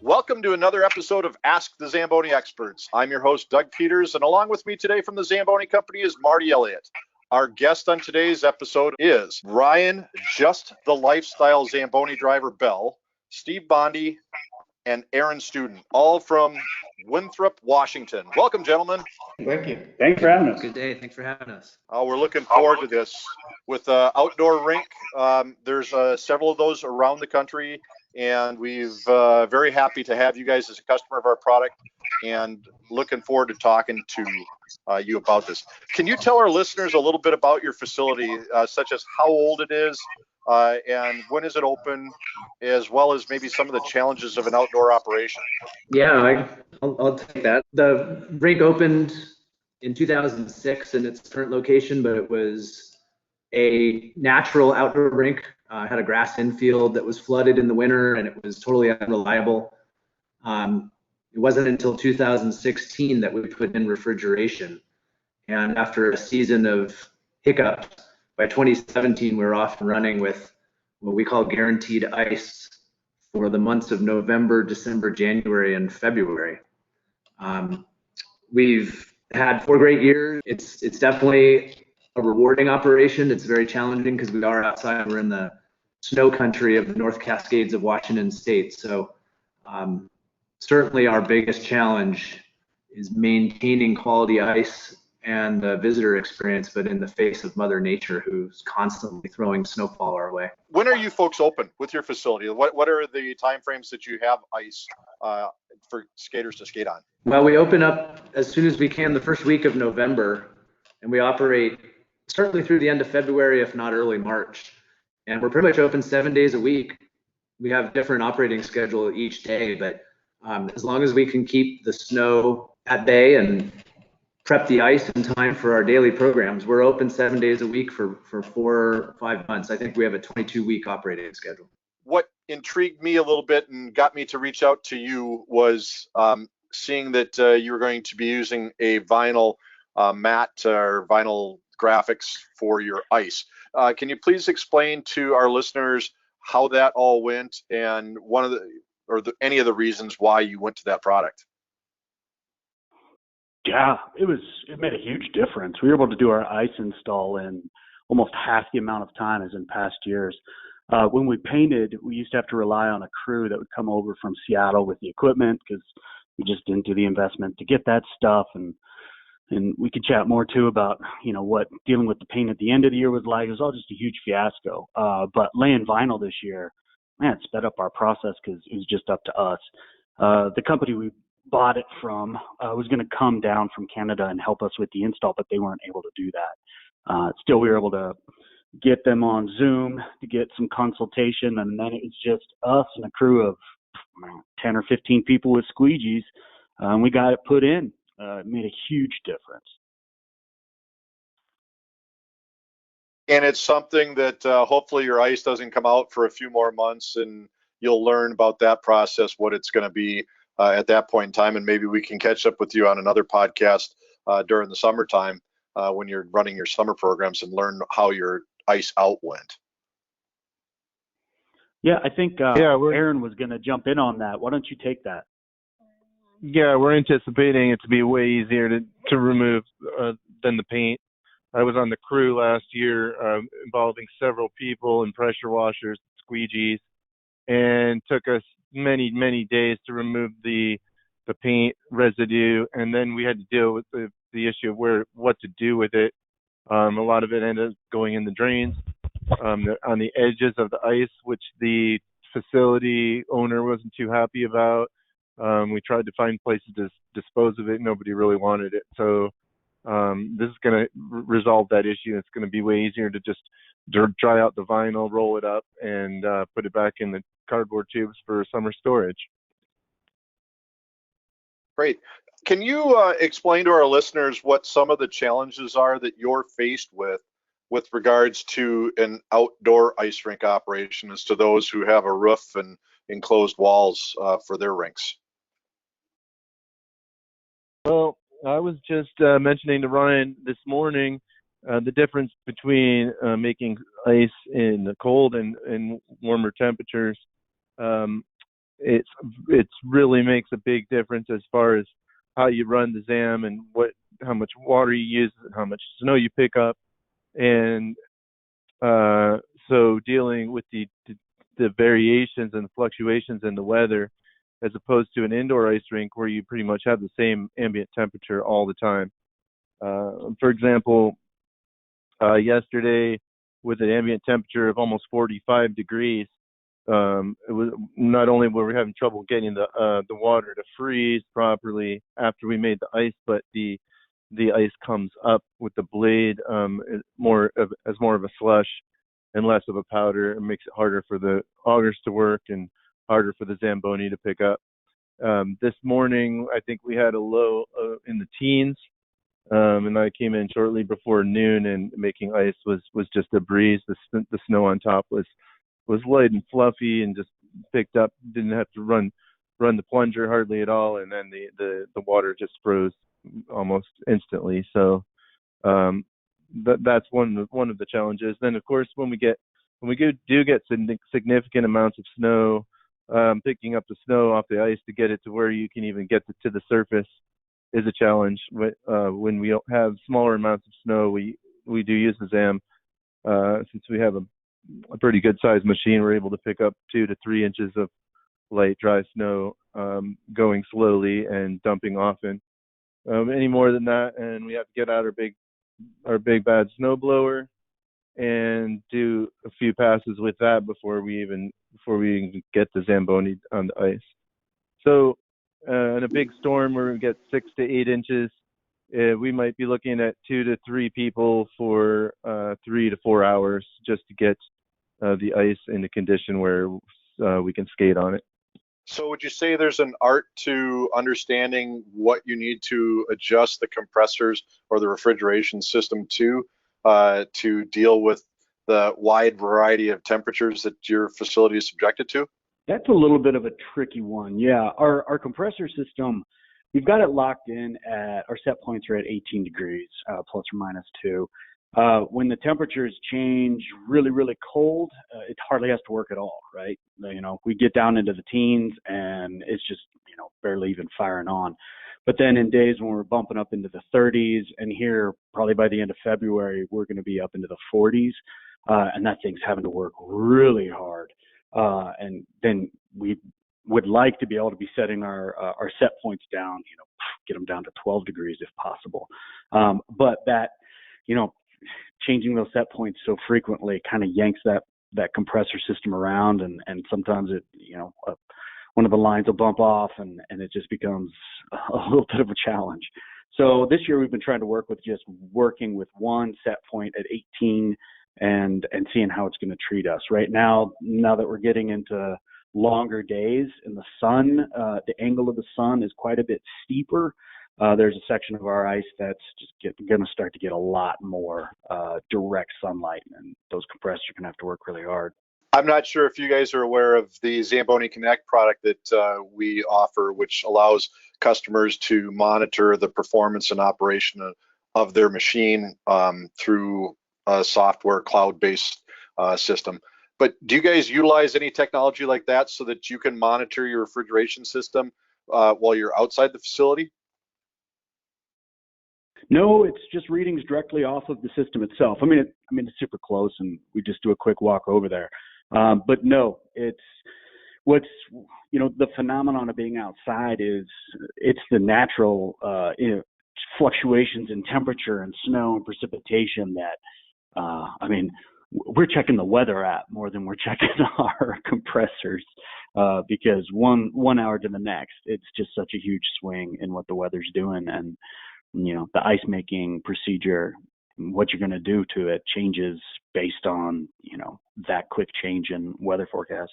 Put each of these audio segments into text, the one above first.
Welcome to another episode of Ask the Zamboni Experts. I'm your host, Doug Peters, and along with me today from the Zamboni Company is Marty Elliott. Our guest on today's episode is Ryan, Just the Lifestyle Zamboni Driver Bell, Steve Bondi, and Aaron Studen, all from Winthrop, Washington. Welcome, gentlemen. Thank you. Thanks for having us. Good day. Thanks for having us. We're looking forward to this. With outdoor rink, there's several of those around the country, and we've very happy to have you guys as a customer of our product and looking forward to talking to you about this. Can you tell our listeners a little bit about your facility, such as how old it is and when is it open, as well as maybe some of the challenges of an outdoor operation? Yeah, I'll take that. The rink opened in 2006 in its current location, but it was a natural outdoor rink. Had a grass infield that was flooded in the winter, and it was totally unreliable. It wasn't until 2016 that we put in refrigeration. And after a season of hiccups, by 2017, we were off and running with what we call guaranteed ice for the months of November, December, January, and February. We've had 4 great years. It's definitely a rewarding operation. It's very challenging because we are outside. We're in the snow country of the North Cascades of Washington State. So certainly our biggest challenge is maintaining quality ice and the visitor experience, but in the face of Mother Nature, who's constantly throwing snowfall our way. When are you folks open with your facility? What are the timeframes that you have ice for skaters to skate on? Well, we open up as soon as we can the first week of November, and we operate certainly through the end of February, if not early March. And we're pretty much open 7 days a week. We have different operating schedule each day, but as long as we can keep the snow at bay and prep the ice in time for our daily programs, we're open 7 days a week for 4 or 5 months. I think we have a 22-week operating schedule. What intrigued me a little bit and got me to reach out to you was seeing that you were going to be using a vinyl mat or vinyl graphics for your ice. Can you please explain to our listeners how that all went and any of the reasons why you went to that product? Yeah, it made a huge difference. We were able to do our ice install in almost half the amount of time as in past years. When we painted, we used to have to rely on a crew that would come over from Seattle with the equipment because we just didn't do the investment to get that stuff. And we could chat more too about, what dealing with the paint at the end of the year was like. It was all just a huge fiasco. But laying vinyl this year, man, it sped up our process because it was just up to us. The company we bought it from was going to come down from Canada and help us with the install, but they weren't able to do that. Still, we were able to get them on Zoom to get some consultation, and then it was just us and a crew of 10 or 15 people with squeegees. We got it put in. It made a huge difference. And it's something that hopefully your ice doesn't come out for a few more months, and you'll learn about that process, what it's going to be at that point in time. And maybe we can catch up with you on another podcast during the summertime when you're running your summer programs and learn how your ice out went. Yeah, I think Aaron was going to jump in on that. Why don't you take that? Yeah, we're anticipating it to be way easier to remove than the paint. I was on the crew last year involving several people and pressure washers, squeegees, and took us many, many days to remove the paint residue. And then we had to deal with the issue of what to do with it. A lot of it ended up going in the drains on the edges of the ice, which the facility owner wasn't too happy about. We tried to find places to dispose of it. Nobody really wanted it. So this is going to resolve that issue. It's going to be way easier to just dry out the vinyl, roll it up, and put it back in the cardboard tubes for summer storage. Great. Can you explain to our listeners what some of the challenges are that you're faced with regards to an outdoor ice rink operation as to those who have a roof and enclosed walls for their rinks? Well, I was just mentioning to Ryan this morning the difference between making ice in the cold and warmer temperatures. it's really makes a big difference as far as how you run the ZAM and how much water you use and how much snow you pick up. And so dealing with the variations and the fluctuations in the weather, as opposed to an indoor ice rink where you pretty much have the same ambient temperature all the time. For example, yesterday with an ambient temperature of almost 45 degrees, it was not only were we having trouble getting the water to freeze properly after we made the ice, but the ice comes up with the blade as more of a slush and less of a powder. It makes it harder for the augers to work and harder for the Zamboni to pick up. This morning, I think we had a low in the teens, and I came in shortly before noon, and making ice was just a breeze. The snow on top was light and fluffy and just picked up. Didn't have to run the plunger hardly at all, and then the water just froze almost instantly. So that's one of the challenges. Then of course when we do get significant amounts of snow, picking up the snow off the ice to get it to where you can even get to the surface is a challenge. When we have smaller amounts of snow, we do use the ZAM. Since we have a pretty good sized machine, we're able to pick up 2 to 3 inches of light dry snow, going slowly and dumping often. Any more than that, and we have to get out our big bad snow blower and do a few passes with that before we even get the Zamboni on the ice. So in a big storm where we get 6 to 8 inches, we might be looking at 2 to 3 people for 3 to 4 hours just to get the ice in a condition where we can skate on it. So would you say there's an art to understanding what you need to adjust the compressors or the refrigeration system to deal with the wide variety of temperatures that your facility is subjected to? That's a little bit of a tricky one. Yeah, our compressor system, we've got it locked in at our set points are at 18 degrees, plus or minus 2. When the temperatures change really, really cold, it hardly has to work at all, right? We get down into the teens and it's just, barely even firing on. But then in days when we're bumping up into the 30s, and here probably by the end of February, we're going to be up into the 40s, and that thing's having to work really hard. And then we would like to be able to be setting our set points down, get them down to 12 degrees if possible. But that, changing those set points so frequently kind of yanks that compressor system around, and sometimes it, one of the lines will bump off and it just becomes a little bit of a challenge. So this year we've been trying to work with just working with one set point at 18 and seeing how it's going to treat us. Right now that we're getting into longer days in the sun, the angle of the sun is quite a bit steeper. There's a section of our ice that's just going to start to get a lot more direct sunlight, and those compressors are going to have to work really hard. I'm not sure if you guys are aware of the Zamboni Connect product that we offer, which allows customers to monitor the performance and operation of their machine through a software cloud-based system. But do you guys utilize any technology like that so that you can monitor your refrigeration system while you're outside the facility? No, it's just readings directly off of the system itself. I mean, it's super close, and we just do a quick walk over there. But no, it's the phenomenon of being outside is it's the natural fluctuations in temperature and snow and precipitation that we're checking the weather app more than we're checking our compressors because one hour to the next, it's just such a huge swing in what the weather's doing, and the ice making procedure, what you're going to do to it changes based on that quick change in weather forecast.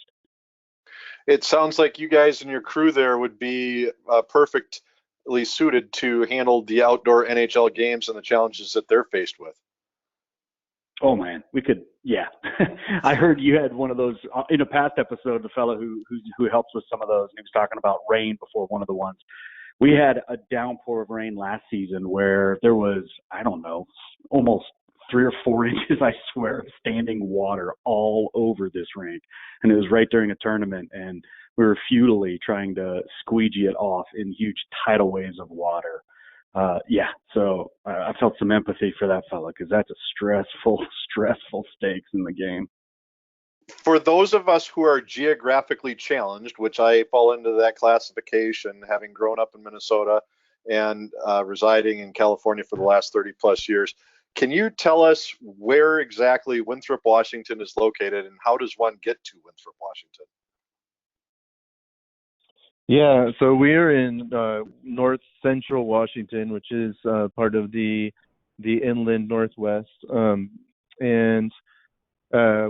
It sounds like you guys and your crew there would be perfectly suited to handle the outdoor NHL games and the challenges that they're faced with. Oh man, we could. Yeah, I heard you had one of those in a past episode. The fellow who helps with some of those, and he was talking about rain before one of the ones. We had a downpour of rain last season where there was, I don't know, almost 3 or 4 inches, I swear, of standing water all over this rink. And it was right during a tournament. And we were futilely trying to squeegee it off in huge tidal waves of water. So I felt some empathy for that fella, because that's a stressful stakes in the game. For those of us who are geographically challenged, which I fall into that classification, having grown up in Minnesota and residing in California for the last 30 plus years, can you tell us where exactly Winthrop, Washington is located, and how does one get to Winthrop, Washington? Yeah, so we're in north central Washington, which is part of the inland Northwest, and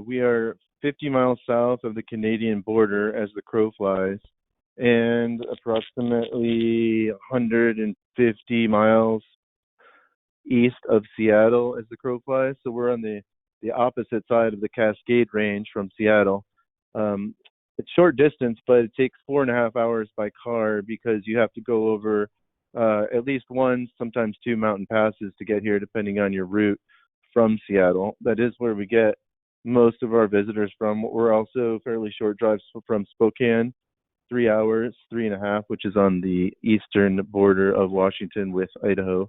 we are 50 miles south of the Canadian border as the crow flies, and approximately 150 miles east of Seattle as the crow flies. So we're on the opposite side of the Cascade Range from Seattle. It's short distance, but it takes 4.5 hours by car, because you have to go over at least one, sometimes two mountain passes to get here, depending on your route from Seattle. That is where we get most of our visitors from. We're also fairly short drives from Spokane, 3 hours, 3.5, which is on the eastern border of Washington with Idaho.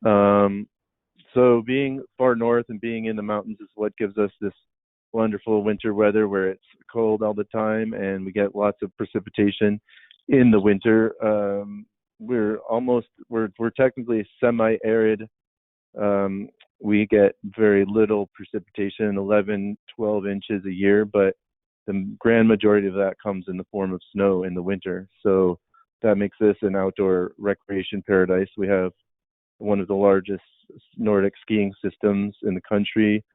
So being far north and being in the mountains is what gives us this wonderful winter weather, where it's cold all the time and we get lots of precipitation in the winter. We're technically semi-arid. We get very little precipitation, 11, 12 inches a year, but the grand majority of that comes in the form of snow in the winter. So that makes this an outdoor recreation paradise. We have one of the largest Nordic skiing systems in the country,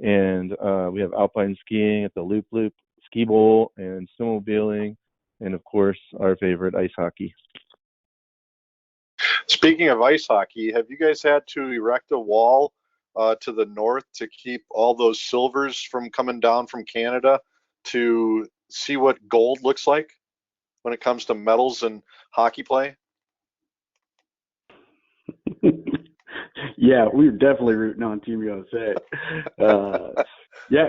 and we have alpine skiing at the Loop Loop Ski Bowl, and snowmobiling, and of course our favorite, ice hockey. Speaking of ice hockey, have you guys had to erect a wall to the north to keep all those silvers from coming down from Canada, to see what gold looks like when it comes to medals and hockey play? Yeah, we're definitely rooting on Team USA. Yeah.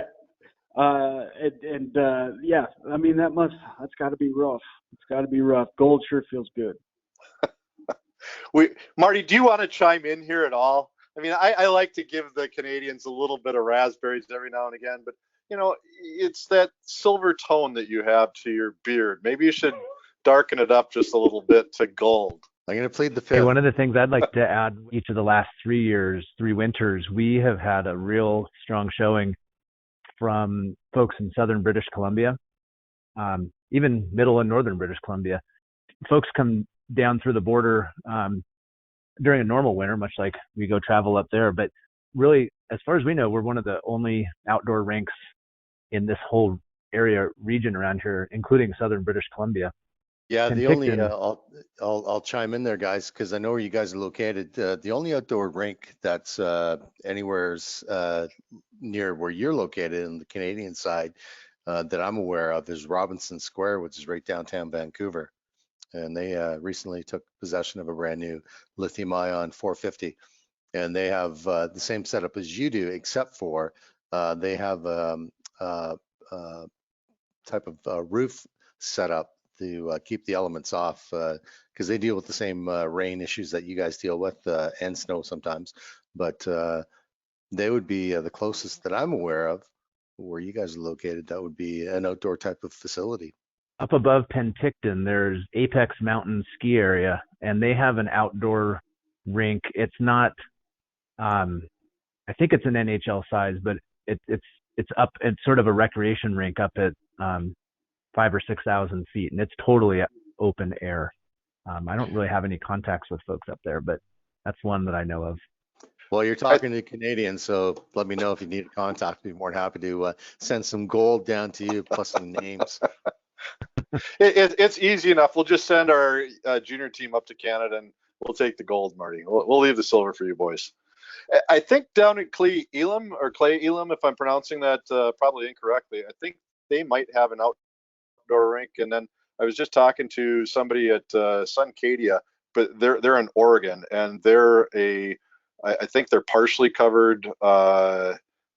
Yeah, I mean, that's got to be rough. It's got to be rough. Gold sure feels good. Marty, do you want to chime in here at all? I mean, I like to give the Canadians a little bit of raspberries every now and again, but it's that silver tone that you have to your beard. Maybe you should darken it up just a little bit to gold. I'm going to plead the fifth. Hey, one of the things I'd like to add, each of the last 3 years, 3 winters, we have had a real strong showing from folks in southern British Columbia, even middle and northern British Columbia. Folks come down through the border during a normal winter, much like we go travel up there. But really, as far as we know, we're one of the only outdoor rinks in this whole region around here, including southern British Columbia. Yeah, the only I'll chime in there, guys, because I know where you guys are located. The only outdoor rink that's anywhere near where you're located on the Canadian side that I'm aware of is Robinson Square, which is right downtown Vancouver, and they recently took possession of a brand new lithium-ion 450, and they have the same setup as you do, except for they have type of roof setup to keep the elements off, because they deal with the same rain issues that you guys deal with, and snow sometimes. But they would be the closest that I'm aware of where you guys are located. That would be an outdoor type of facility. Up above Penticton, there's Apex Mountain Ski Area, and they have an outdoor rink. It's not, I think it's an NHL size, but it's up. It's sort of a recreation rink up at 5,000 or 6,000 feet, and it's totally open air. I don't really have any contacts with folks up there, but that's one that I know of. Well, you're talking to Canadians, so let me know if you need a contact. I'd be more than happy to send some gold down to you, plus some names. It's easy enough. We'll just send our junior team up to Canada, and we'll take the gold, Marty. We'll leave the silver for you boys. I think down at Clay Elam, if I'm pronouncing that probably incorrectly, I think they might have an outdoor rink. And then I was just talking to somebody at Suncadia, but they're in Oregon, and I think they're partially covered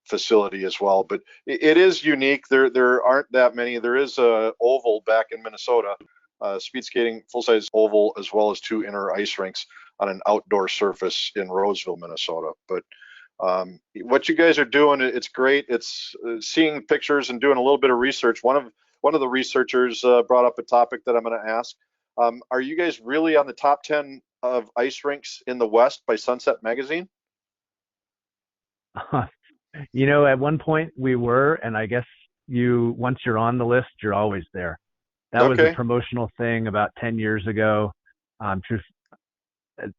facility as well. But it is unique. There aren't that many. There is a oval back in Minnesota, speed skating full-size oval, as well as 2 inner ice rinks on an outdoor surface in Roseville, Minnesota. But what you guys are doing, it's great. It's seeing pictures and doing a little bit of research. One of the researchers brought up a topic that I'm going to ask. Are you guys really on the top 10 of ice rinks in the West by Sunset Magazine? You know, at one point we were, and I guess once you're on the list, you're always there. That was a promotional thing about 10 years ago.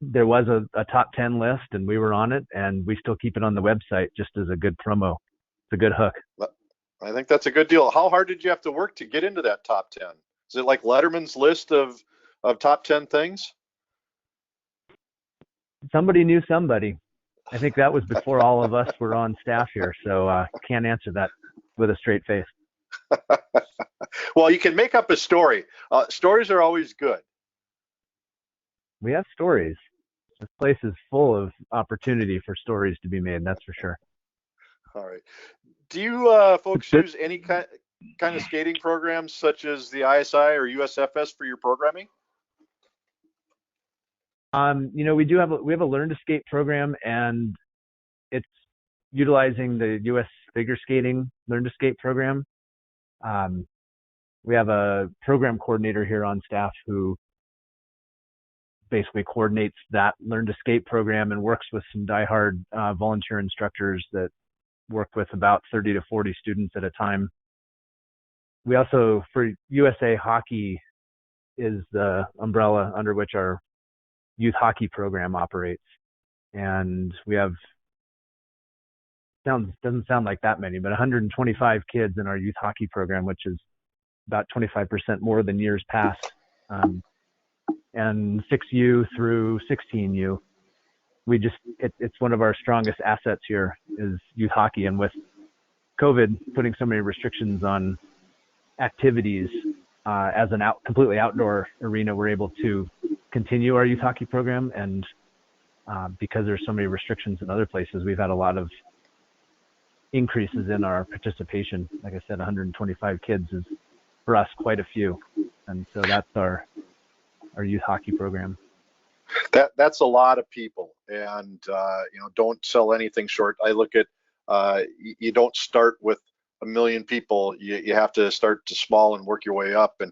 There was a top 10 list, and we were on it, and we still keep it on the website just as a good promo. It's a good hook. I think that's a good deal. How hard did you have to work to get into that top 10? Is it like Letterman's list of top 10 things? Somebody knew somebody. I think that was before all of us were on staff here, so can't answer that with a straight face. Well, you can make up a story. Stories are always good. We have stories. This place is full of opportunity for stories to be made, that's for sure. All right. Do you folks use any kind of skating programs such as the ISI or USFS for your programming? You know, we have a learn to skate program, and it's utilizing the US figure skating learn to skate program. We have a program coordinator here on staff who basically coordinates that learn to skate program and works with some diehard volunteer instructors that work with about 30 to 40 students at a time. We also, for USA Hockey, is the umbrella under which our youth hockey program operates. And we have, doesn't sound like that many, but 125 kids in our youth hockey program, which is about 25% more than years past. And 6U through 16U. It's one of our strongest assets here is youth hockey. And with COVID putting so many restrictions on activities, as an completely outdoor arena, we're able to continue our youth hockey program. And because there's so many restrictions in other places, we've had a lot of increases in our participation. Like I said, 125 kids is for us quite a few. And so that's our youth hockey program. That's a lot of people, and don't sell anything short. I look at you don't start with 1 million people. You have to start to small and work your way up, and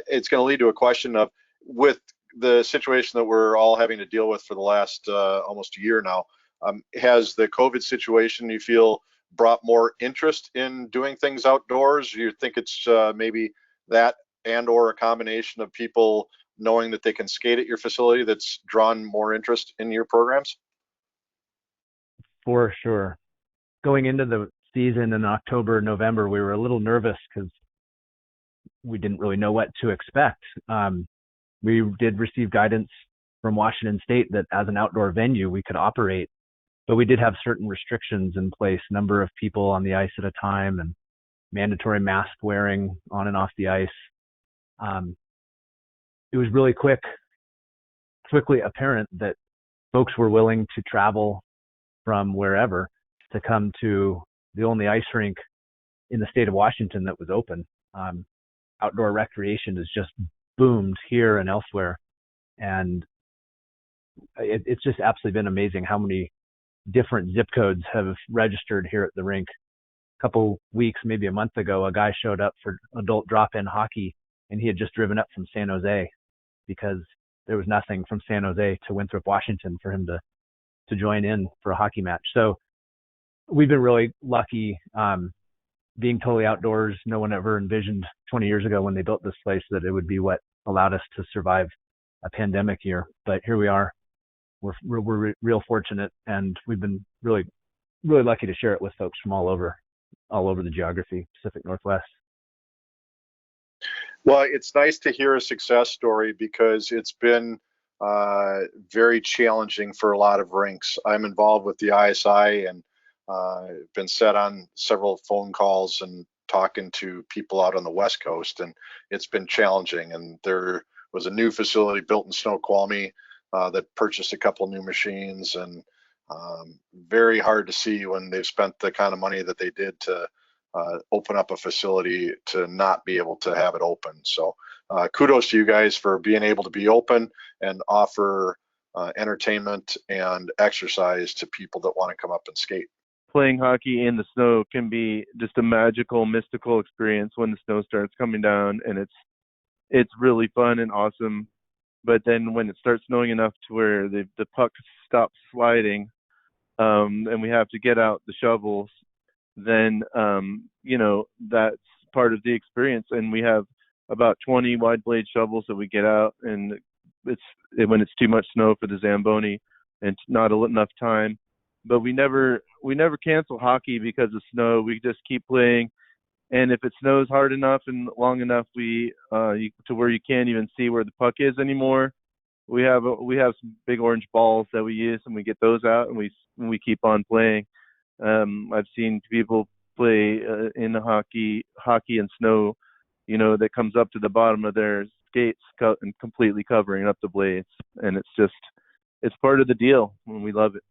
it's going to lead to a question of, with the situation that we're all having to deal with for the last almost a year now, has the COVID situation, you feel, brought more interest in doing things outdoors? You think it's maybe that and or a combination of people knowing that they can skate at your facility that's drawn more interest in your programs? For sure. Going into the season in October, November, we were a little nervous because we didn't really know what to expect. We did receive guidance from Washington State that as an outdoor venue, we could operate, but we did have certain restrictions in place, number of people on the ice at a time and mandatory mask wearing on and off the ice. It was really quickly apparent that folks were willing to travel from wherever to come to the only ice rink in the state of Washington that was open. Outdoor recreation has just boomed here and elsewhere. And it's just absolutely been amazing how many different zip codes have registered here at the rink. A couple weeks, maybe a month ago, a guy showed up for adult drop-in hockey, and he had just driven up from San Jose because there was nothing from San Jose to Winthrop, Washington for him to join in for a hockey match. So we've been really lucky being totally outdoors. No one ever envisioned 20 years ago when they built this place that it would be what allowed us to survive a pandemic year. But here we are. We're real fortunate, and we've been really, really lucky to share it with folks from all over the geography, Pacific Northwest. Well, it's nice to hear a success story because it's been very challenging for a lot of rinks. I'm involved with the ISI and been set on several phone calls and talking to people out on the West Coast, and it's been challenging. And there was a new facility built in Snoqualmie that purchased a couple new machines, and Very hard to see when they've spent the kind of money that they did to open up a facility to not be able to have it open. So kudos to you guys for being able to be open and offer entertainment and exercise to people that want to come up and skate. Playing hockey in the snow can be just a magical, mystical experience when the snow starts coming down, and it's really fun and awesome. But then when it starts snowing enough to where the puck stops sliding, and we have to get out the shovels, then that's part of the experience. And we have about 20 wide blade shovels that we get out, and when it's too much snow for the Zamboni and not enough time. But we never cancel hockey because of snow. We just keep playing, and if it snows hard enough and long enough, to where you can't even see where the puck is anymore, we have some big orange balls that we use, and we get those out, and we keep on playing. I've seen people play in the hockey and snow, that comes up to the bottom of their skates and completely covering up the blades, and it's part of the deal, and we love it.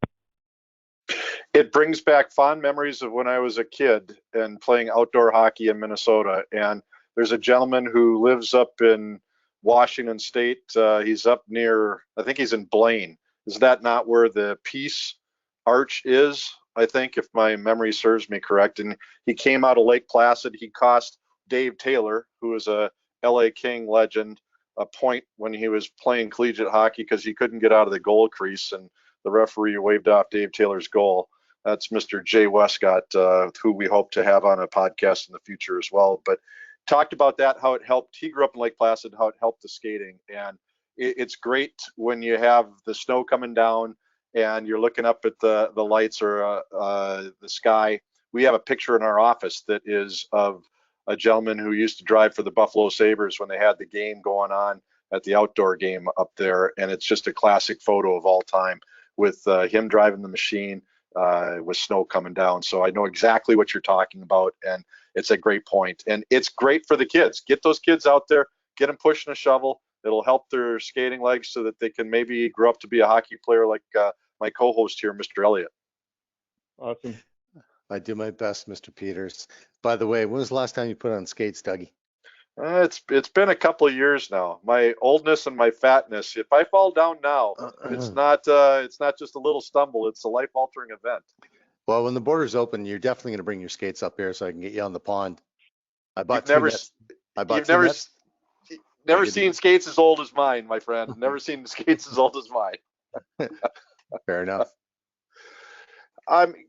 It brings back fond memories of when I was a kid and playing outdoor hockey in Minnesota. And there's a gentleman who lives up in Washington State. He's up near, I think he's in Blaine. Is that not where the Peace Arch is? I think, if my memory serves me correct. And he came out of Lake Placid. He cost Dave Taylor, who is a LA King legend, a point when he was playing collegiate hockey because he couldn't get out of the goal crease, and the referee waved off Dave Taylor's goal. That's Mr. Jay Westcott, who we hope to have on a podcast in the future as well. But talked about that, how it helped. He grew up in Lake Placid, how it helped the skating. And it's great when you have the snow coming down and you're looking up at the lights or the sky. We have a picture in our office that is of a gentleman who used to drive for the Buffalo Sabres when they had the game going on at the outdoor game up there. And it's just a classic photo of all time with him driving the machine with snow coming down. So I know exactly what you're talking about, and it's a great point. And it's great for the kids. Get those kids out there, get them pushing a shovel. It'll help their skating legs so that they can maybe grow up to be a hockey player like my co-host here, Mr. Elliott. Awesome. I do my best, Mr. Peters. By the way, when was the last time you put on skates, Dougie? It's been a couple of years now. My oldness and my fatness. If I fall down now, it's not just a little stumble. It's a life-altering event. Well, when the borders open, you're definitely going to bring your skates up here so I can get you on the pond. You've never seen skates as old as mine, my friend. Never seen skates as old as mine. Fair enough.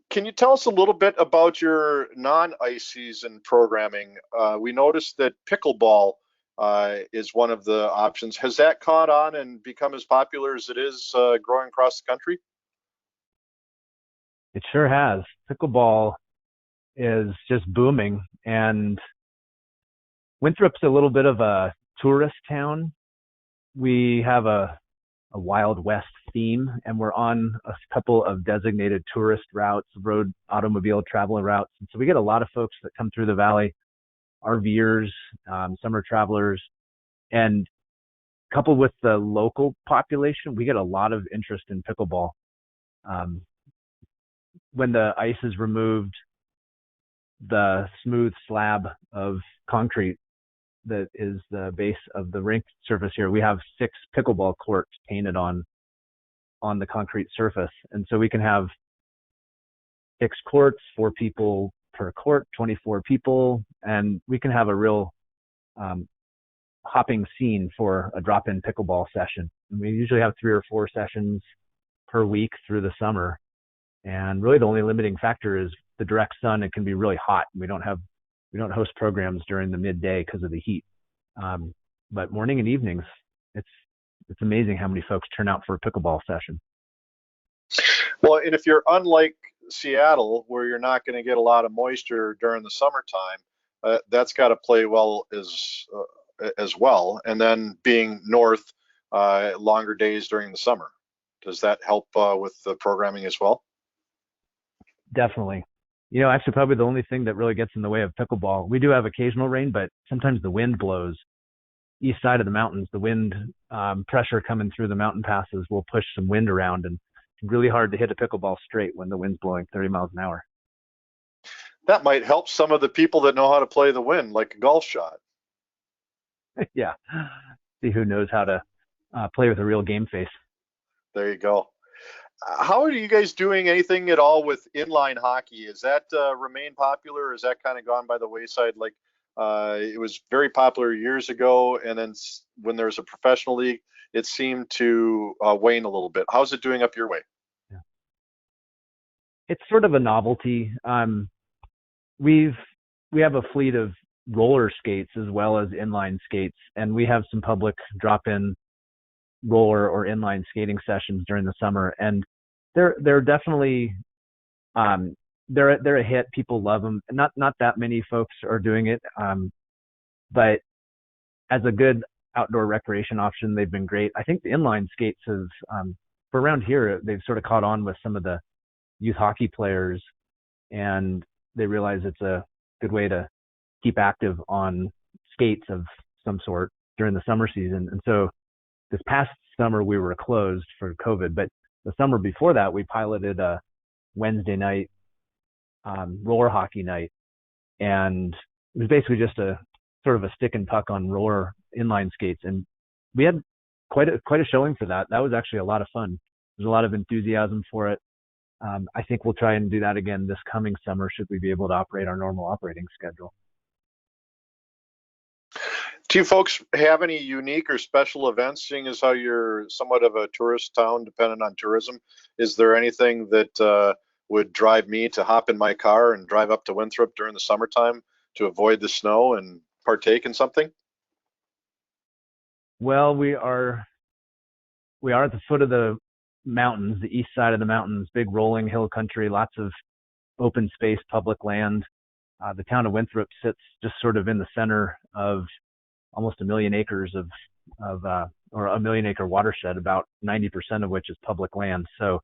Can you tell us a little bit about your non-ice season programming? We noticed that pickleball is one of the options. Has that caught on and become as popular as it is growing across the country? It sure has. Pickleball is just booming, and Winthrop's a little bit of a tourist town. We have a Wild West theme, and we're on a couple of designated tourist routes, road automobile traveling routes. And so we get a lot of folks that come through the valley, RVers, summer travelers, and coupled with the local population, we get a lot of interest in pickleball. When the ice is removed, the smooth slab of concrete that is the base of the rink surface here, we have 6 pickleball courts painted on the concrete surface. And so we can have 6 courts, 4 people per court, 24 people, and we can have a real hopping scene for a drop-in pickleball session. And we usually have 3 or 4 sessions per week through the summer. And really the only limiting factor is the direct sun. It can be really hot. We don't host programs during the midday because of the heat. But morning and evenings, it's amazing how many folks turn out for a pickleball session. Well, and if you're unlike Seattle, where you're not going to get a lot of moisture during the summertime, that's got to play well as well. And then being north, longer days during the summer, does that help with the programming as well? Definitely. Actually, probably the only thing that really gets in the way of pickleball, we do have occasional rain, but sometimes the wind blows. East side of the mountains, the wind pressure coming through the mountain passes will push some wind around, and really hard to hit a pickleball straight when the wind's blowing 30 miles an hour. That might help some of the people that know how to play the wind, like a golf shot. Yeah. See who knows how to play with a real game face. There you go. How are you guys doing anything at all with inline hockey? Is that remain popular, or is that kind of gone by the wayside? Like it was very popular years ago, and then when there was a professional league, it seemed to wane a little bit. How's it doing up your way? Yeah. It's sort of a novelty. We have a fleet of roller skates as well as inline skates, and we have some public drop-in roller or inline skating sessions during the summer, and they're definitely they're a hit. People love them. Not that many folks are doing it, but as a good outdoor recreation option, they've been great. I think the inline skates have for around here, they've sort of caught on with some of the youth hockey players, and they realize it's a good way to keep active on skates of some sort during the summer season. And so this past summer we were closed for COVID, but the summer before that we piloted a Wednesday night roller hockey night, and it was basically just a sort of a stick and puck on roller inline skates, and we had quite a showing for that. That was actually a lot of fun. There's a lot of enthusiasm for it. I think we'll try and do that again this coming summer should we be able to operate our normal operating schedule. Do you folks have any unique or special events, seeing as how you're somewhat of a tourist town dependent on tourism? Is there anything that would drive me to hop in my car and drive up to Winthrop during the summertime to avoid the snow and partake in something? Well, we are at the foot of the mountains, the east side of the mountains, big rolling hill country, lots of open space, public land. The town of Winthrop sits just sort of in the center of almost 1 million acres or a 1 million acre watershed, about 90% of which is public land. So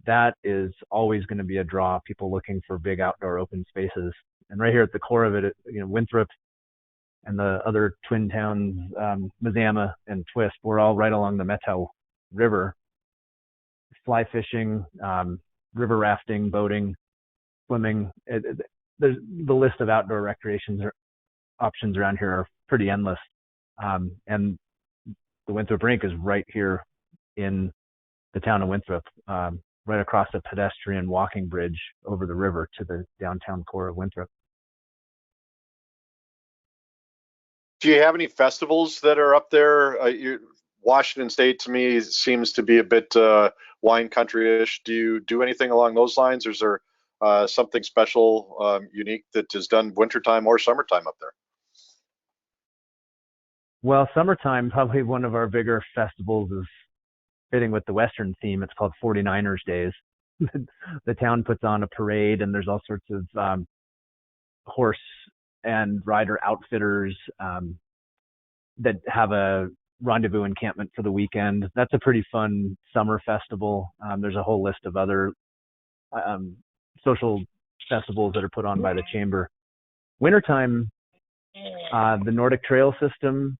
that is always going to be a draw, people looking for big outdoor open spaces. And right here at the core of it, Winthrop and the other twin towns, Mazama and Twist, we're all right along the Methow River. Fly fishing, river rafting, boating, swimming. There's the list of outdoor recreations options around here are pretty endless. And the Winthrop Rink is right here in the town of Winthrop, right across a pedestrian walking bridge over the river to the downtown core of Winthrop. Do you have any festivals that are up there? Washington State to me seems to be a bit wine country-ish. Do you do anything along those lines, or is there something special, unique that is done wintertime or summertime up there? Well, summertime, probably one of our bigger festivals is fitting with the Western theme. It's called 49ers Days. The town puts on a parade, and there's all sorts of horse and rider outfitters that have a rendezvous encampment for the weekend. That's a pretty fun summer festival. There's a whole list of other social festivals that are put on by the chamber. Wintertime, the Nordic Trail System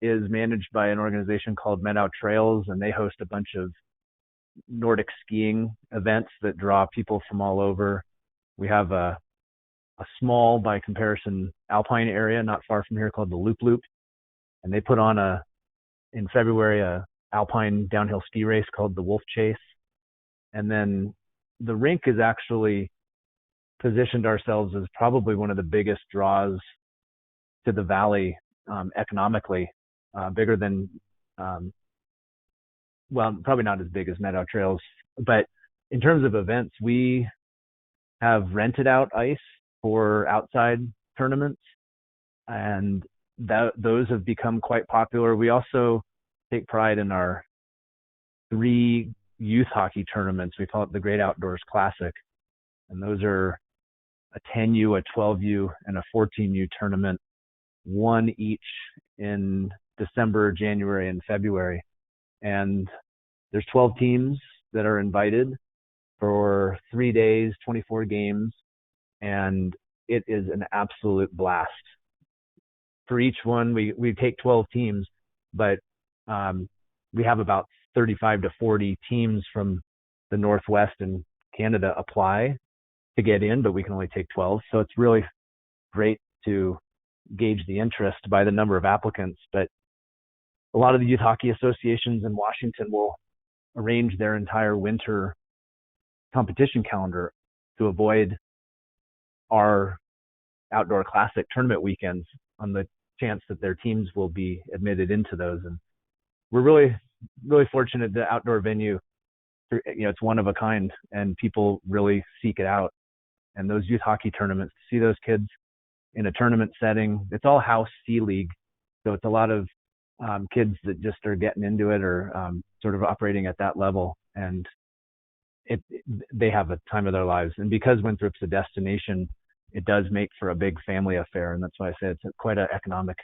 is managed by an organization called Meadow Trails, and they host a bunch of Nordic skiing events that draw people from all over. We have a small, by comparison, alpine area not far from here called the Loop Loop, and they put on in February a alpine downhill ski race called the Wolf Chase. And then the rink has actually positioned ourselves as probably one of the biggest draws to the valley economically, bigger than, well, probably not as big as Meadow Trails, but in terms of events, we have rented out ice for outside tournaments, and those have become quite popular. We also take pride in our 3 youth hockey tournaments. We call it the Great Outdoors Classic, and those are a 10U, a 12U, and a 14U tournament, one each in December, January, and February. And there's 12 teams that are invited for 3 days, 24 games, and it is an absolute blast. For each one, we take 12 teams, but we have about 35 to 40 teams from the Northwest and Canada apply to get in, but we can only take 12. So it's really great to gauge the interest by the number of applicants. But a lot of the youth hockey associations in Washington will arrange their entire winter competition calendar to avoid our outdoor classic tournament weekends on the chance that their teams will be admitted into those. And we're really, really fortunate. The outdoor venue, it's one of a kind, and people really seek it out. And those youth hockey tournaments, to see those kids in a tournament setting, it's all house C League. So it's a lot of kids that just are getting into it or sort of operating at that level. And they have a time of their lives. And because Winthrop's a destination, it does make for a big family affair. And that's why I say it's quite an economic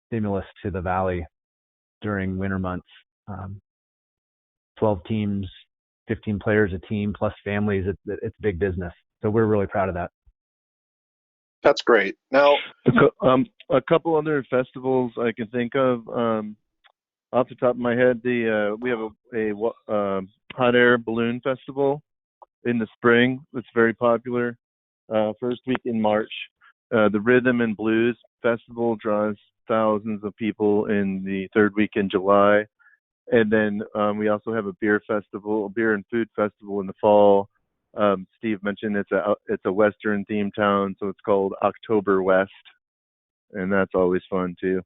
stimulus to the valley during winter months. 12 teams, 15 players a team, plus families, it's big business. So we're really proud of that. That's great. Now, a couple other festivals I can think of off the top of my head. We have a hot air balloon festival in the spring. It's very popular. First week in March. The Rhythm and Blues Festival draws thousands of people in the third week in July. And then we also have a beer and food festival in the fall. Steve mentioned it's a Western themed town, so it's called October West, and that's always fun too.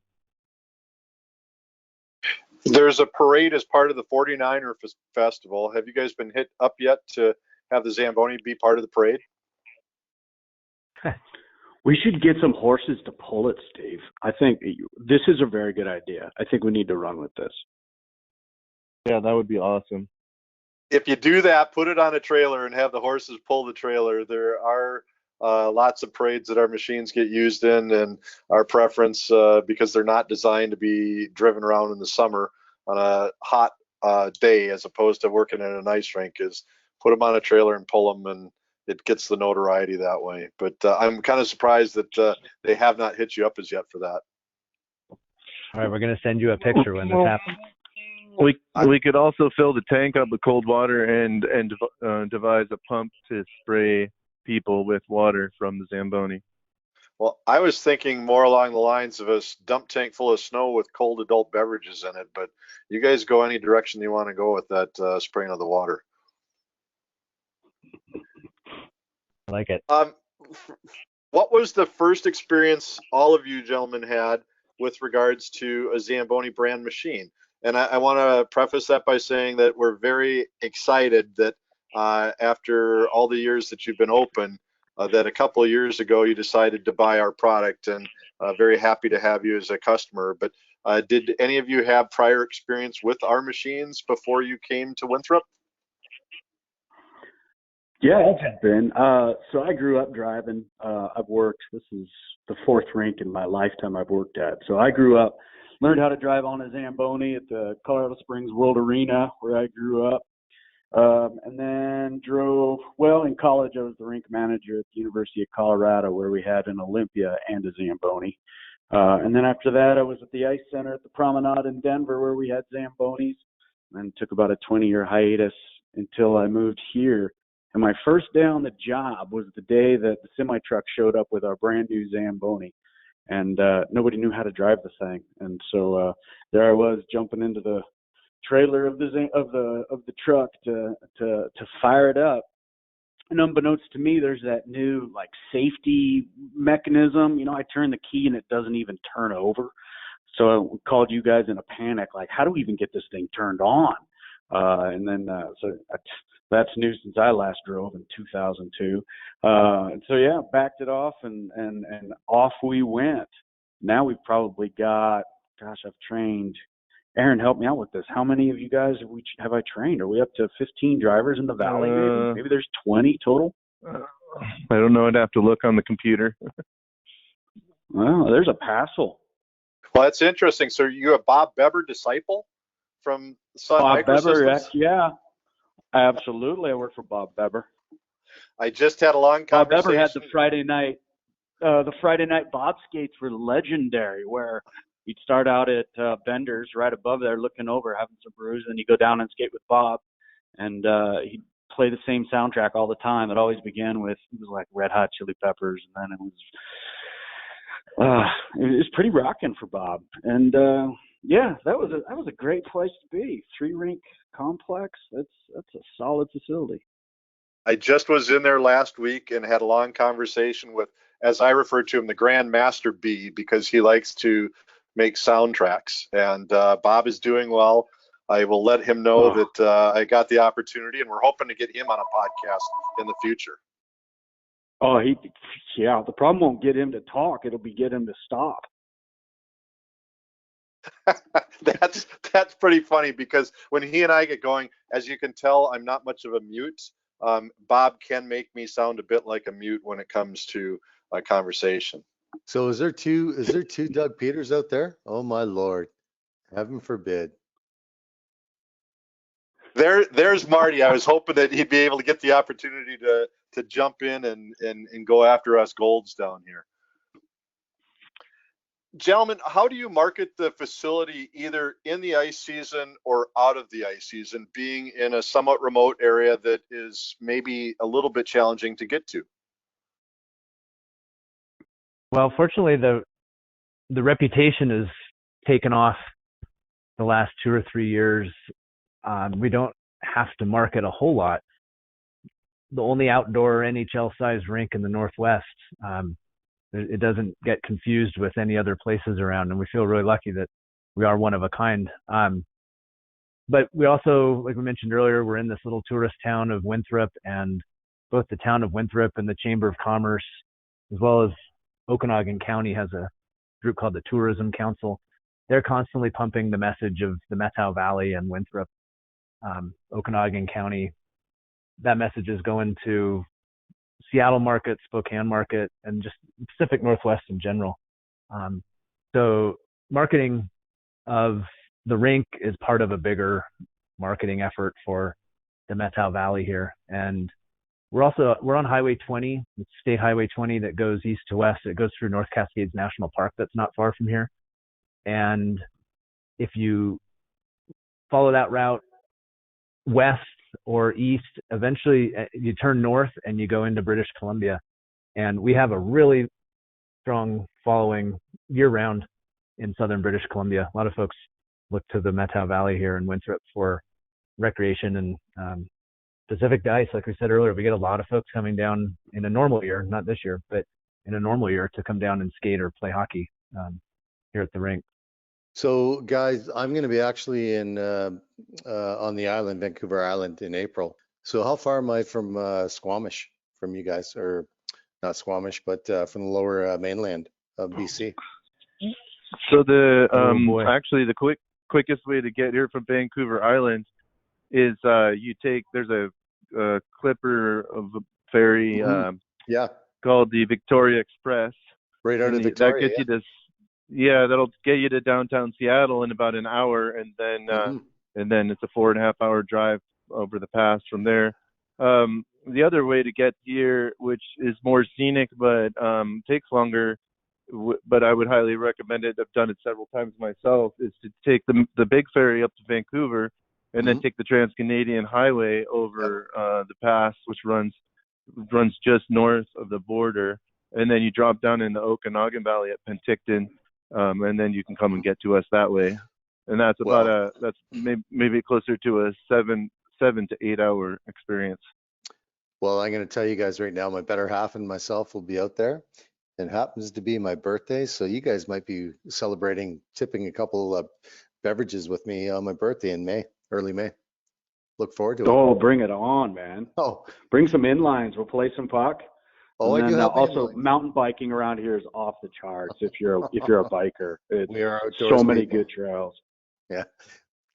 There's a parade as part of the 49er Festival. Have you guys been hit up yet to have the Zamboni be part of the parade? We should get some horses to pull it, Steve. I think this is a very good idea. I think we need to run with this. Yeah, that would be awesome. If you do that, put it on a trailer and have the horses pull the trailer. There are lots of parades that our machines get used in, and our preference, because they're not designed to be driven around in the summer on a hot day as opposed to working in an ice rink, is put them on a trailer and pull them, and it gets the notoriety that way. But I'm kind of surprised that they have not hit you up as yet for that. All right, we're going to send you a picture when this happens. We could also fill the tank up with cold water and devise a pump to spray people with water from the Zamboni. Well, I was thinking more along the lines of a dump tank full of snow with cold adult beverages in it, but you guys go any direction you want to go with that spraying of the water. I like it. What was the first experience all of you gentlemen had with regards to a Zamboni brand machine? And I want to preface that by saying that we're very excited that after all the years that you've been open, that a couple of years ago you decided to buy our product, and very happy to have you as a customer. But did any of you have prior experience with our machines before you came to Winthrop? Yeah, it has been. So I grew up driving. This is the fourth rink in my lifetime I've worked at. So I grew up, learned how to drive on a Zamboni at the Colorado Springs World Arena where I grew up. And then in college I was the rink manager at the University of Colorado where we had an Olympia and a Zamboni. And then after that I was at the Ice Center at the Promenade in Denver where we had Zambonis, and took about a 20-year hiatus until I moved here. And my first day on the job was the day that the semi-truck showed up with our brand new Zamboni. And nobody knew how to drive the thing. And so there I was jumping into the trailer of the truck to fire it up. And unbeknownst to me, there's that new safety mechanism. I turn the key and it doesn't even turn over. So I called you guys in a panic, how do we even get this thing turned on? And then so that's new since I last drove in 2002. And so yeah, backed it off and off we went. Now we've probably got, I've trained. Aaron, help me out with this. How many of you guys have I trained? Are we up to 15 drivers in the valley? Maybe there's 20 total. I don't know. I'd have to look on the computer. Well, there's a passel. Well, that's interesting. So you a Bob Beber disciple from Sun Bob Beber? Microsystems? Yeah, absolutely. I work for Bob Beber. I just had a long conversation. Bob Beber had the Friday night Bob skates were legendary, where you'd start out at Bender's right above there looking over, having some brews, and you go down and skate with Bob. and he'd play the same soundtrack all the time. It always began with, it was like Red Hot Chili Peppers, and then it was pretty rocking for Bob. And yeah, that was a great place to be. 3-rink complex. That's a solid facility. I just was in there last week and had a long conversation with, as I refer to him, the Grand Master B, because he likes to make soundtracks. And Bob is doing well. I will let him know that I got the opportunity, and we're hoping to get him on a podcast in the future. Oh, yeah. The problem won't get him to talk; it'll be get him to stop. That's pretty funny, because when he and I get going, as you can tell, I'm not much of a mute. Bob can make me sound a bit like a mute when it comes to a conversation. So is there two Doug Peters out there? Oh my Lord, heaven forbid. There's Marty. I was hoping that he'd be able to get the opportunity to jump in and go after us golds down here. Gentlemen, how do you market the facility either in the ice season or out of the ice season, being in a somewhat remote area that is maybe a little bit challenging to get to? Well, fortunately, the reputation has taken off the last 2 or 3 years. We don't have to market a whole lot. The only outdoor NHL-sized rink in the Northwest. It doesn't get confused with any other places around, and we feel really lucky that we are one of a kind. But we also, like we mentioned earlier, we're in this little tourist town of Winthrop, and both the town of Winthrop and the Chamber of Commerce, as well as Okanagan County, has a group called the Tourism Council. They're constantly pumping the message of the Methow Valley and Winthrop, Okanagan County. That message is going to Seattle market, Spokane market, and just Pacific Northwest in general. So marketing of the rink is part of a bigger marketing effort for the Methow Valley here. And we're on Highway 20, it's State Highway 20 that goes east to west. It goes through North Cascades National Park that's not far from here. And if you follow that route west or east, eventually you turn north and you go into British Columbia. And we have a really strong following year-round in southern British Columbia. A lot of folks look to the Methow Valley here in Winthrop for recreation and specific to ice. Like we said earlier, we get a lot of folks coming down in a normal year, not this year, but in a normal year, to come down and skate or play hockey here at the rink. So guys, I'm going to be actually in on the island, Vancouver Island, in April. So how far am I from Squamish, from you guys? Or not Squamish, but from the lower mainland of BC? So actually the quickest way to get here from Vancouver Island is there's a clipper of a ferry called the Victoria Express. Right out of Victoria. That gets you to, that'll get you to downtown Seattle in about an hour, and then it's a 4.5 hour drive over the pass from there. The other way to get here, which is more scenic but takes longer, but I would highly recommend it, I've done it several times myself, is to take the big ferry up to Vancouver and then take the Trans-Canadian Highway over the pass, which runs just north of the border, and then you drop down in the Okanagan Valley at Penticton, and then you can come and get to us that way. And that's about that's maybe closer to a 7 to 8 hour experience. Well, I'm going to tell you guys right now, my better half and myself will be out there. It happens to be my birthday, so you guys might be tipping a couple of beverages with me on my birthday in May, early May. Look forward to it. Oh, bring it on, man. Oh, bring some inlines. We'll play some puck. Oh, and I do then have also inlines. Mountain biking around here is off the charts. If you're a biker, We are so many people. good trails. Yeah,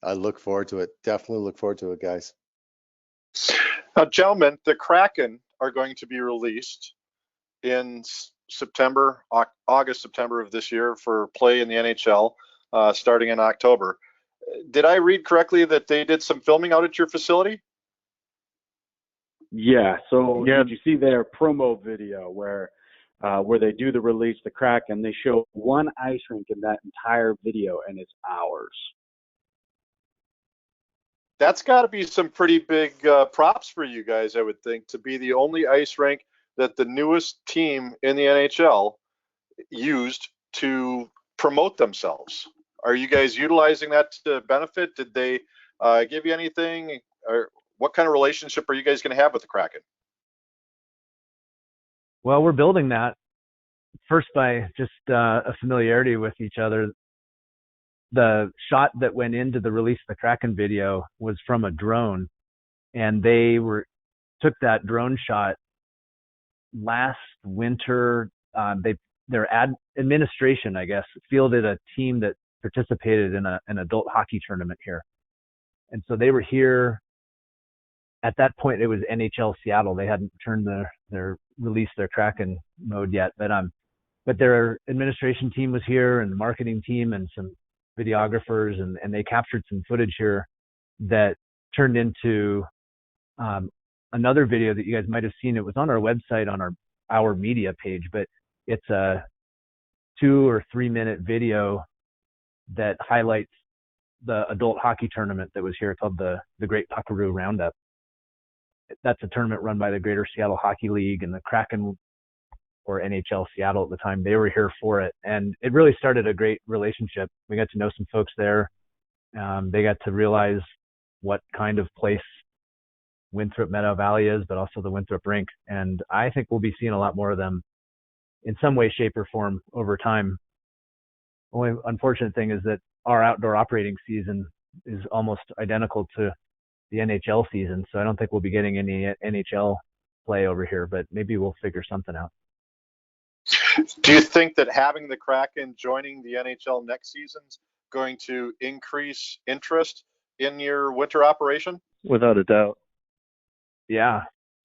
I look forward to it. Definitely look forward to it, guys. Now, gentlemen, the Kraken are going to be released in August, September of this year for play in the NHL, starting in October. Did I read correctly that they did some filming out at your facility? Yeah. So did you see their promo video where they do the release, the Kraken? They show one ice rink in that entire video, and it's ours. That's got to be some pretty big props for you guys, I would think, to be the only ice rink that the newest team in the NHL used to promote themselves. Are you guys utilizing that to benefit? Did they give you anything? Or what kind of relationship are you guys going to have with the Kraken? Well, we're building that first by just a familiarity with each other. The shot that went into the release of the Kraken video was from a drone, and they took that drone shot last winter. Their administration, I guess, fielded a team that participated in an adult hockey tournament here, and so they were here. At that point, it was NHL Seattle. They hadn't turned their released their Kraken mode yet, but their administration team was here, and the marketing team, and some videographers, and they captured some footage here that turned into another video that you guys might have seen. It was on our website on our media page, but it's a 2 or 3 minute video that highlights the adult hockey tournament that was here called the Great Puckaroo Roundup. That's a tournament run by the Greater Seattle Hockey League, and the Kraken, or NHL Seattle at the time, they were here for it. And it really started a great relationship. We got to know some folks there. They got to realize what kind of place Winthrop Meadow Valley is, but also the Winthrop Rink. And I think we'll be seeing a lot more of them in some way, shape, or form over time. Only unfortunate thing is that our outdoor operating season is almost identical to the NHL season. So I don't think we'll be getting any NHL play over here, but maybe we'll figure something out. Do you think that having the Kraken joining the NHL next season's going to increase interest in your winter operation? Without a doubt. Yeah.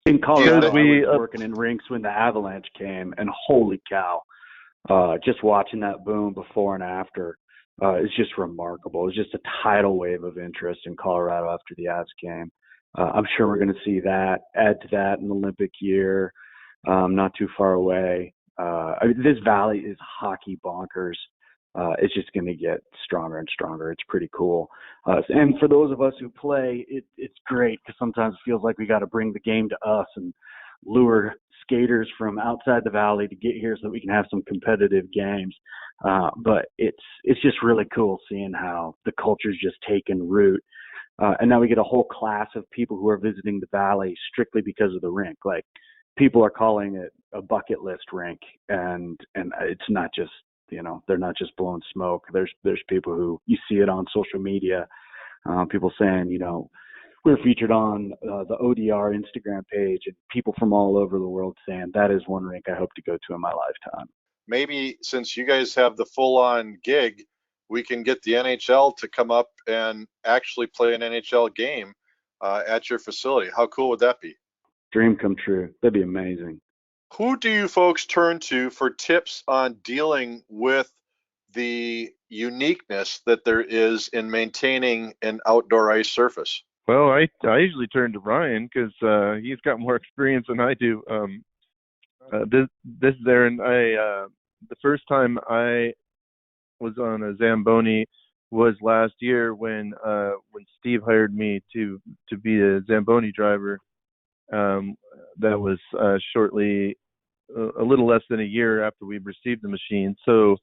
In Colorado, Because I was working in rinks when the avalanche came, and holy cow, just watching that boom before and after is just remarkable. It's just a tidal wave of interest in Colorado after the Avs came. I'm sure we're going to see that, add to that an Olympic year, not too far away. This valley is hockey bonkers. It's just going to get stronger and stronger. It's pretty cool. And for those of us who play, it's great because sometimes it feels like we got to bring the game to us and lure skaters from outside the valley to get here so that we can have some competitive games. But it's just really cool seeing how the culture's just taken root. And now we get a whole class of people who are visiting the valley strictly because of the rink. Like, people are calling it a bucket list rink, and it's not just, they're not just blowing smoke. There's people who, you see it on social media, people saying, we're featured on the ODR Instagram page, and people from all over the world saying that is one rink I hope to go to in my lifetime. Maybe since you guys have the full-on gig, we can get the NHL to come up and actually play an NHL game at your facility. How cool would that be? Dream come true. That'd be amazing. Who do you folks turn to for tips on dealing with the uniqueness that there is in maintaining an outdoor ice surface? Well, I usually turn to Ryan because he's got more experience than I do. This is Aaron. The first time I was on a Zamboni was last year when Steve hired me to be a Zamboni driver. That was shortly a little less than a year after we received the machine. So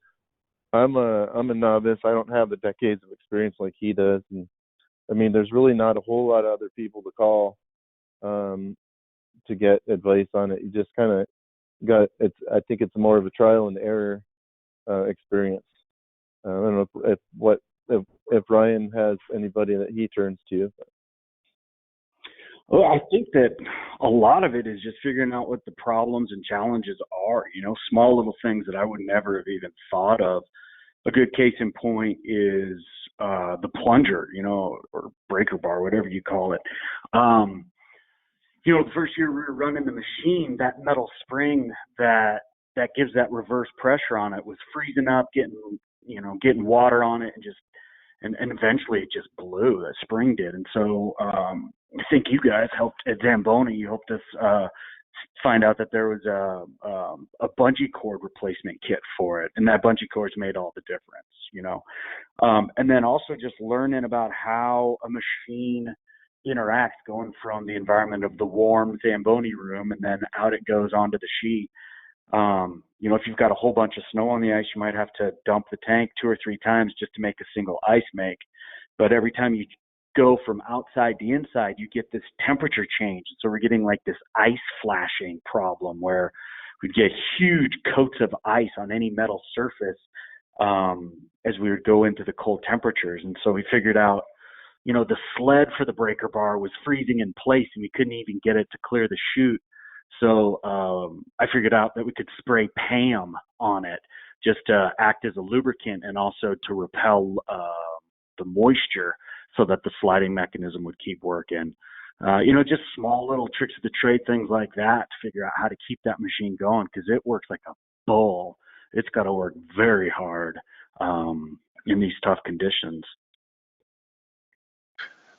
I'm a novice. I don't have the decades of experience like he does, and I mean, there's really not a whole lot of other people to call to get advice on it. You just kind of got it. I think it's more of a trial and error experience. I don't know if Ryan has anybody that he turns to. Well, I think that a lot of it is just figuring out what the problems and challenges are, small little things that I would never have even thought of. A good case in point is the plunger, or breaker bar, whatever you call it. The first year we were running the machine, that metal spring that gives that reverse pressure on it was freezing up, getting water on it, and eventually it just blew. That spring did. And so I think you guys helped at Zamboni. You helped us find out that there was a bungee cord replacement kit for it, and that bungee cord's made all the difference. you know. And then also just learning about how a machine interacts, going from the environment of the warm Zamboni room and then out it goes onto the sheet. You know, if you've got a whole bunch of snow on the ice, you might have to dump the tank 2 or 3 times just to make a single ice make. But every time you go from outside to inside, you get this temperature change. So we're getting like this ice flashing problem where we'd get huge coats of ice on any metal surface as we would go into the cold temperatures. And so we figured out, you know, the sled for the breaker bar was freezing in place and we couldn't even get it to clear the chute. So I figured out that we could spray PAM on it just to act as a lubricant and also to repel the moisture so that the sliding mechanism would keep working. You know, just small little tricks of the trade, things like that to figure out how to keep that machine going, because it works like a bull. It's got to work very hard in these tough conditions.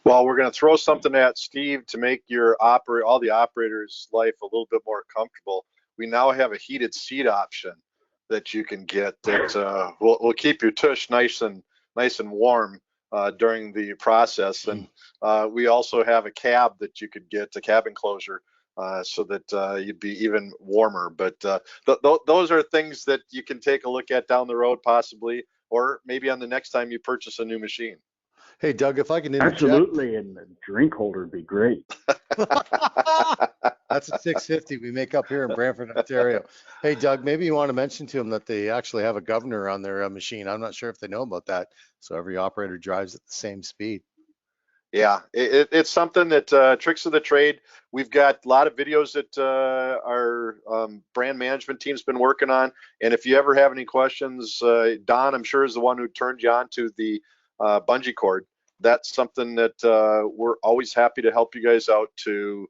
Well, we're going to throw something at Steve to make all the operators' life a little bit more comfortable. We now have a heated seat option that you can get that will keep your tush nice and warm during the process. And we also have a cab that you could get, a cab enclosure, so that you'd be even warmer. But those are things that you can take a look at down the road, possibly, or maybe on the next time you purchase a new machine. Hey, Doug, if I can interject. Absolutely, and the drink holder would be great. That's a $6.50 we make up here in Brantford, Ontario. Hey, Doug, maybe you want to mention to them that they actually have a governor on their machine. I'm not sure if they know about that. So every operator drives at the same speed. Yeah, it's something that tricks of the trade. We've got a lot of videos that our brand management team's been working on. And if you ever have any questions, Don, I'm sure, is the one who turned you on to the bungee cord. That's something that we're always happy to help you guys out to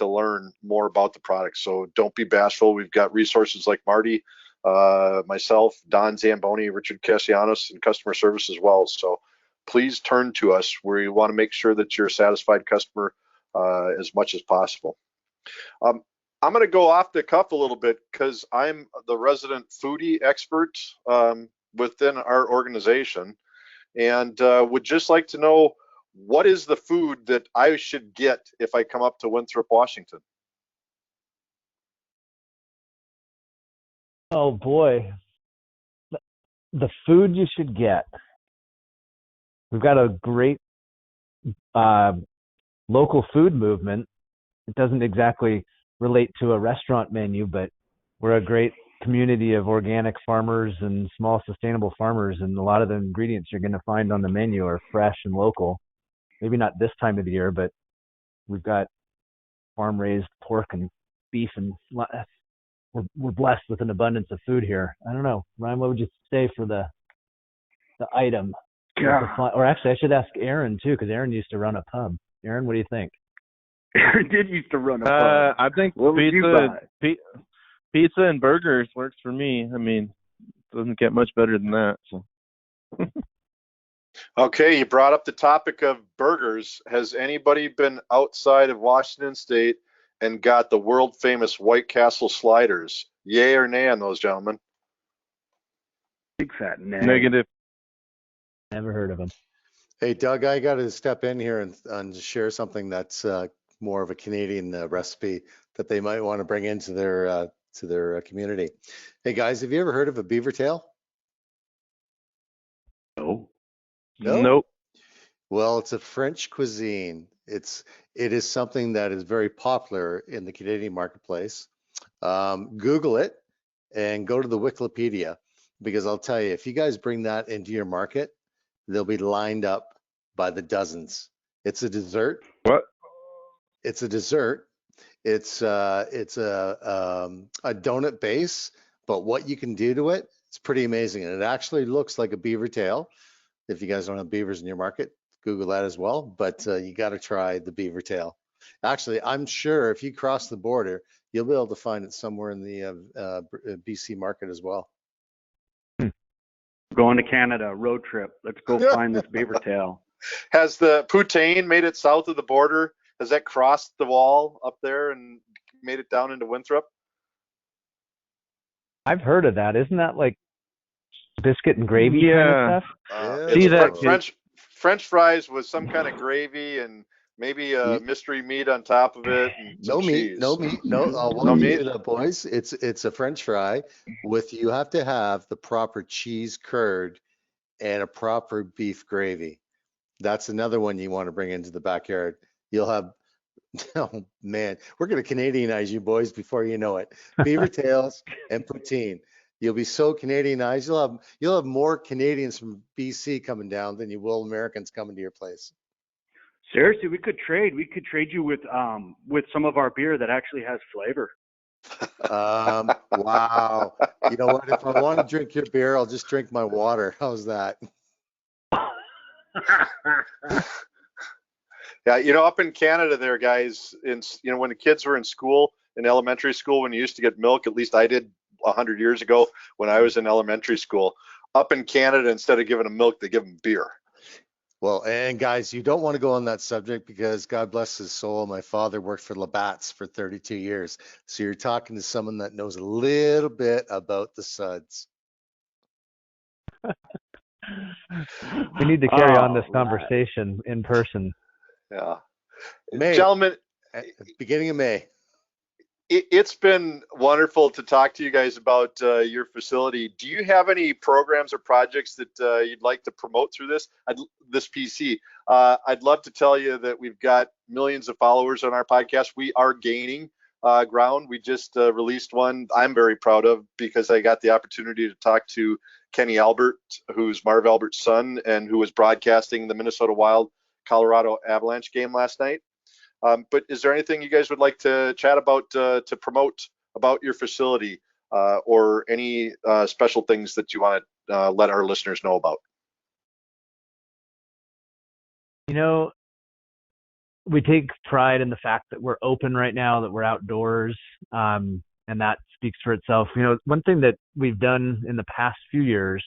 learn more about the product. So don't be bashful. We've got resources like Marty, myself, Don Zamboni, Richard Cassianos, and customer service as well. So please turn to us. We want to make sure that you're a satisfied customer as much as possible. I'm going to go off the cuff a little bit because I'm the resident foodie expert within our organization, and would just like to know, what is the food that I should get if I come up to Winthrop, Washington? Oh boy, the food you should get. We've got a great local food movement. It doesn't exactly relate to a restaurant menu, but we're a great community of organic farmers and small sustainable farmers, and a lot of the ingredients you're going to find on the menu are fresh and local. Maybe not this time of the year, but we've got farm raised pork and beef, and we're blessed with an abundance of food here. I don't know, Ryan, what would you say for the item? Yeah. Or actually, I should ask Aaron too, because Aaron used to run a pub. Aaron, what do you think? Aaron did used to run a pub. I think pizza and burgers works for me. I mean, doesn't get much better than that. So. Okay, you brought up the topic of burgers. Has anybody been outside of Washington State and got the world famous White Castle sliders? Yay or nay on those, gentlemen? Big fat nay. Negative. Never heard of them. Hey, Doug, I got to step in here and share something that's more of a Canadian recipe that they might want to bring into their community. Hey, guys, have you ever heard of a beaver tail? No. No? Nope. Well, it's a French cuisine. It is something that is very popular in the Canadian marketplace. Google it and go to the Wikipedia, because I'll tell you, if you guys bring that into your market, they'll be lined up by the dozens. It's a dessert. What? It's a dessert. It's a donut base, but what you can do to it, it's pretty amazing. And it actually looks like a beaver tail. If you guys don't have beavers in your market, Google that as well. But you got to try the beaver tail. Actually, I'm sure if you cross the border, you'll be able to find it somewhere in the BC market as well. Going to Canada, road trip. Let's go find this beaver tail. Has the poutine made it south of the border? Has that crossed the wall up there and made it down into Winthrop? I've heard of that. Isn't that like biscuit and gravy kind of stuff. See It's that French fries with some kind of gravy and maybe a mystery meat on top of it and some cheese. No meat. I'll walk you through that, boys. It's a French fry you have to have the proper cheese curd and a proper beef gravy. That's another one you want to bring into the backyard. You'll have, oh man, we're going to Canadianize you boys before you know it. Beaver tails and poutine. You'll be so Canadianized. You'll have more Canadians from BC coming down than you will Americans coming to your place. Seriously, we could trade. We could trade you with some of our beer that actually has flavor. Wow. You know what? If I want to drink your beer, I'll just drink my water. How's that? Yeah, up in Canada there, guys, when the kids were in school, in elementary school, when you used to get milk, at least I did 100 years ago when I was in elementary school, up in Canada, instead of giving them milk, they give them beer. Well, and guys, you don't want to go on that subject because God bless his soul, my father worked for Labatt's for 32 years. So you're talking to someone that knows a little bit about the suds. We need to carry on this conversation in person. Yeah. May. Gentlemen, beginning of May. It's been wonderful to talk to you guys about your facility. Do you have any programs or projects that you'd like to promote through this PC? I'd love to tell you that we've got millions of followers on our podcast. We are gaining ground. We just released one I'm very proud of because I got the opportunity to talk to Kenny Albert, who's Marv Albert's son and who was broadcasting the Minnesota Wild Colorado Avalanche game last night. But is there anything you guys would like to chat about to promote about your facility or any special things that you want to let our listeners know about? We take pride in the fact that we're open right now, that we're outdoors, and that speaks for itself. One thing that we've done in the past few years,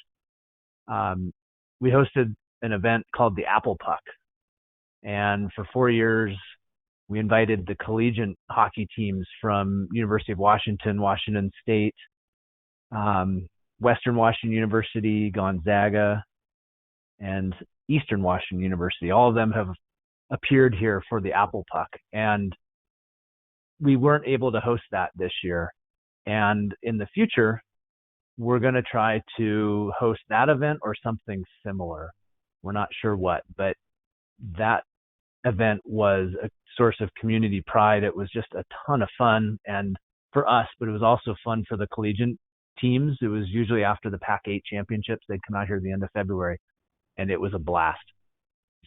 we hosted an event called the Apple Puck. And for 4 years, we invited the collegiate hockey teams from University of Washington, Washington State, Western Washington University, Gonzaga, and Eastern Washington University. All of them have appeared here for the Apple Puck. And we weren't able to host that this year. And in the future, we're going to try to host that event or something similar. We're not sure what, but that event was a source of community pride. It was just a ton of fun and for us, but it was also fun for the collegiate teams. It was usually after the Pac-8 championships. They'd come out here at the end of February, and it was a blast.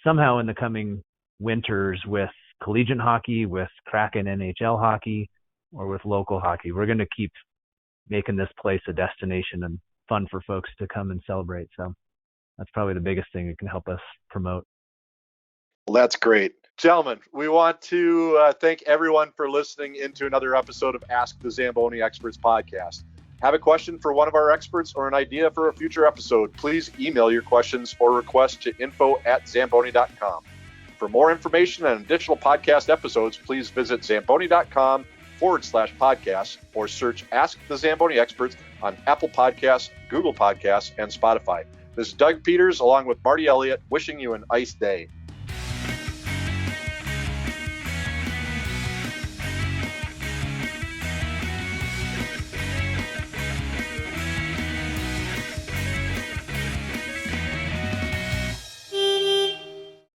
Somehow in the coming winters with collegiate hockey, with Kraken NHL hockey, or with local hockey, we're going to keep making this place a destination and fun for folks to come and celebrate. So that's probably the biggest thing that can help us promote. Well, that's great. Gentlemen, we want to thank everyone for listening into another episode of Ask the Zamboni Experts podcast. Have a question for one of our experts or an idea for a future episode, please email your questions or request to info@zamboni.com. For more information and additional podcast episodes, please visit zamboni.com/podcast or search Ask the Zamboni Experts on Apple Podcasts, Google Podcasts, and Spotify. This is Doug Peters along with Marty Elliott wishing you an iced day.